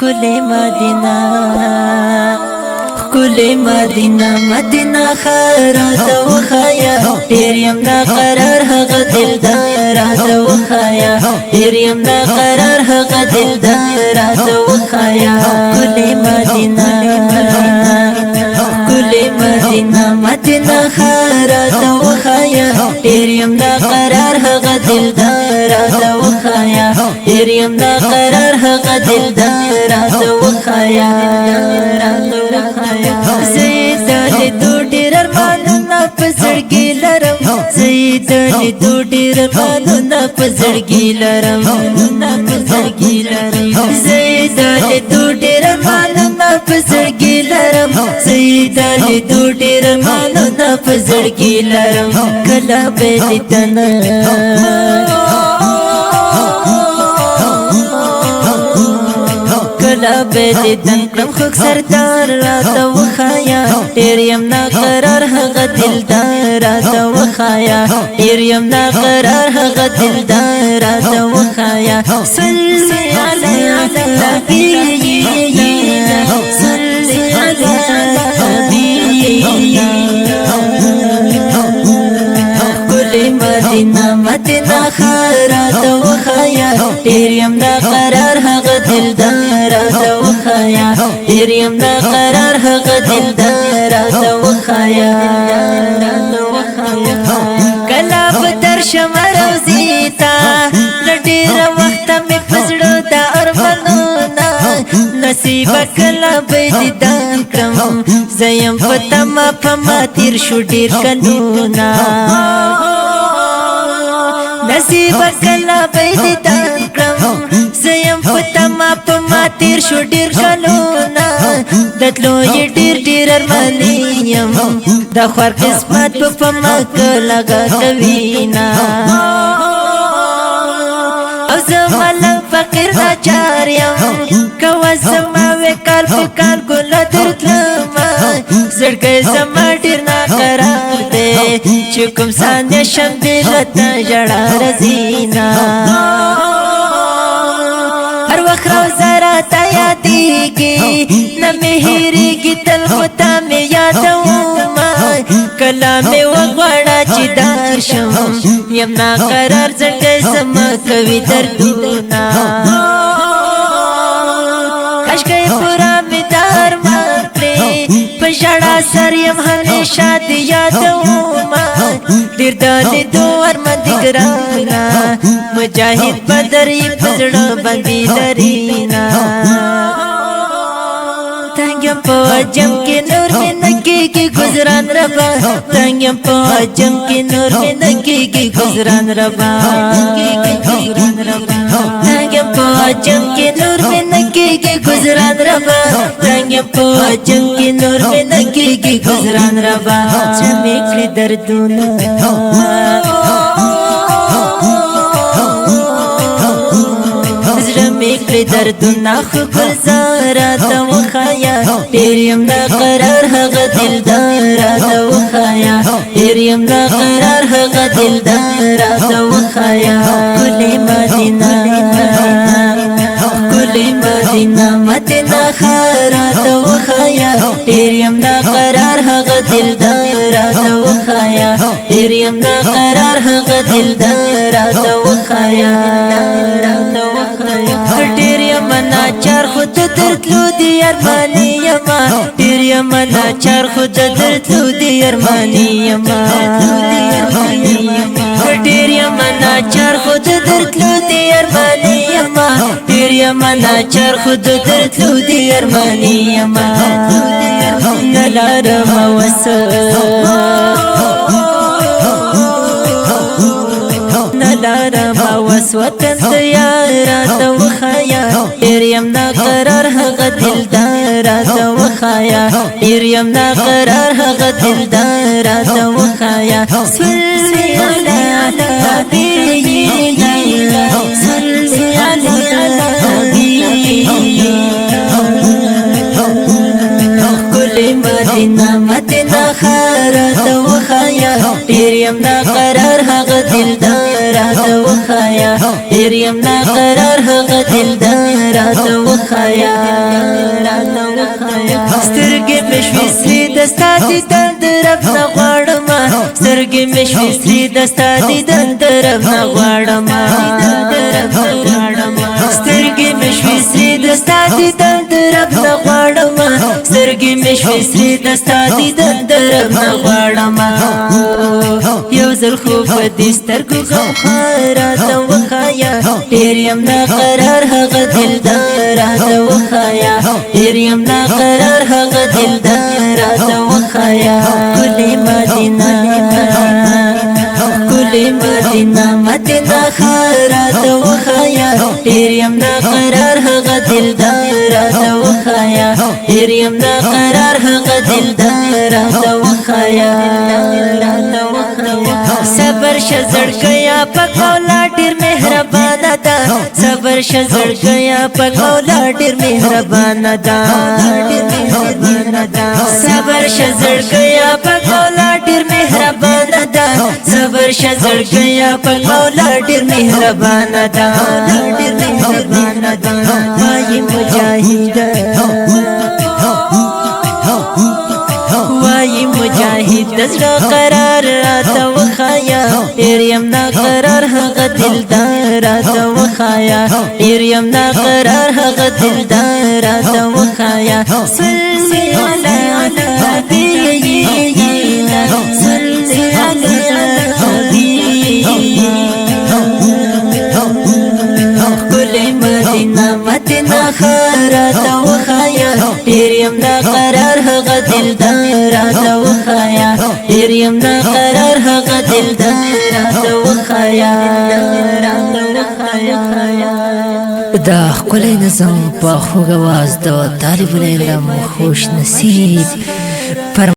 ښکلې مدینه ښکلې مدینه مدینه ښار راته وښایه ډېر یم ناقرار هغه دلدار راته وښایه ډېر یم ناقرار هغه دلدار راته وښایه ښکلې مدینه ښکلې مدینه مدینه ښار راته وښایه ډېر یم ناقرار هغه دلدار راته وښایه ډېر یم ناقرار هغه دلدار راته وښایه زه د لیدو ډېر ارمانونه په زړګي لرم زه د لیدو ډېر ارمانونه په زړګي لرم زه د لیدو ډېر ارمانونه په زړګي لرم زه د لیدو ډېر ارمانونه په زړګي لرم کله به لیدنه کله به دیدن کړم خوږ سردار راته وښایه ډېر یم ناقرار هغه دلدار راته وښایه ډېر یم ناقرار هغه دلدار راته وښایه صلی علی نبی صلی علی نبی ښکلې مدینه مدینه ښار راته وښایه ډېر یم ناقرار هغه دلدار راته وښایه ډېر یم ناقرار هغه دلدار راته وښایه کله به درشم روضې ته له ډېره وخته مې په زړه دا ارمانونه نصیبه کله به دیدن کړم زه یم په تمه په ما تېر شو ډېر کلونه نصیبه کله به دیدن کړم زه یم په تمه په ما تېر شو ډېر کلونه د تلو یې ډېر ارماني یم د خوار قسمت په ما کله کوینه او زه ملنګ فقیر ناچار یم کوه زما وې کال په کال ګله درتلمه زړګی زما ډېر ناقرار دی چې کوم ثانیه شم بېله تا ژړا رځینه هر وخت روضه راته یادېږي نه مې هېرېږي تل خو تا مې یادومه کله مې وغواړه چې دار شم یم ناقرار زړګی زما کوي دردونه کاشکې پوره مې دا ارمان کړې په ژړا سر یم همیشه دې یادومه ډېر د لیدو ارمان دې ګرانه مجاهد بدر یې په زړه باندې لرینه تنګ یم په عجم کې نور مې نه کېږي ګزران ربا تنګ یم په عجم کې نور مې نه کېږي ګزران ربا تنګ یم په عجم کې نور مې نه کېږي ګزران ربا تنګ یم په عجم کې نور مې نه کېږي ګزران ربا چې مې کړي دردونه زړه مې کړي دردونه خو ګلزار راته وښایه ډېر یم ناقرار هغه دلدار راته وښایه ډېر یم ناقرار هغه دلدار راته وښایه ښکلې مدینه ښکلې مدینه مدینه ښار راته وښایه ډېر یم ناقرار هغه دلدار راته وښایه ډېر یم ناقرار هغه دلدار راته وښایه ډېر یم ناچار خو د درتلو دې ارماني یمه ډېر یم ناچار خو د درتلو دې ارماني یمه ډېر یم ناچار خو د درتلو دې ارماني یمه ډېر یم ناچار خو د درتلو دې ارماني یمه نه لرم وس لرم اوس وطن ته یار راته وښایه ډېر یم ناقرار هغه دلدار راته وښایه ډېر یم ناقرار هغه دلدار راته وښایه صلی علی نبی صلی علی نبی ښکلې مدینه مدینه ښار راته وښایه ډېر یم ناقرار هغه دلدار راته وښایه ډېر یم ناقرار هغه دلدار راته وخایا سترګې مې شوې سرې د ستا دیدن د رب نه غواړم سترګې مې شوې سرې د ستا دیدن د رب نه غواړم سترګې مې شوې سرې د ستا دیدن د رب نه غواړم سترګې مې شوې سرې د ستا دیدن د رب نه غواړم یو ځل خو په دې سترګو غم راته وخایا ډېر یم ناقرار هغه دلدار راته وخایا ډېر یم ناقرار هغه دلدار راته وخایا ګلې مدینه ګلې مدینه مدینه راته وخایا ډېر یم ناقرار هغه دلدار راته وخایا ډېر یم ناقرار هغه دلدار راته وخایا صبر شزړګیا په مولا ډېر مهربانه ده صبر شزړګیا په مولا ډېر مهربانه ده صبر شزړګیا په مولا ډېر مهربانه ده صبر شزړګیا په مولا ډېر مهربانه ده وای مجاهد وای مجاهد زړه قرار راته وخایا ډېر یم ناقرار هغه دلدار راته وخایا ډېر یم ناقرار هغه دلدار راته وخایا صلی علی نبینا صلی علی ګلې مدینه مدینه راته وخایا ډېر یم ناقرار هغه دلدار راته وخایا ډېر یم ناقرار هغه دلدار راته وخایا دا ښکلی نظم په خوږ اواز د طالب العلم خوش نصیب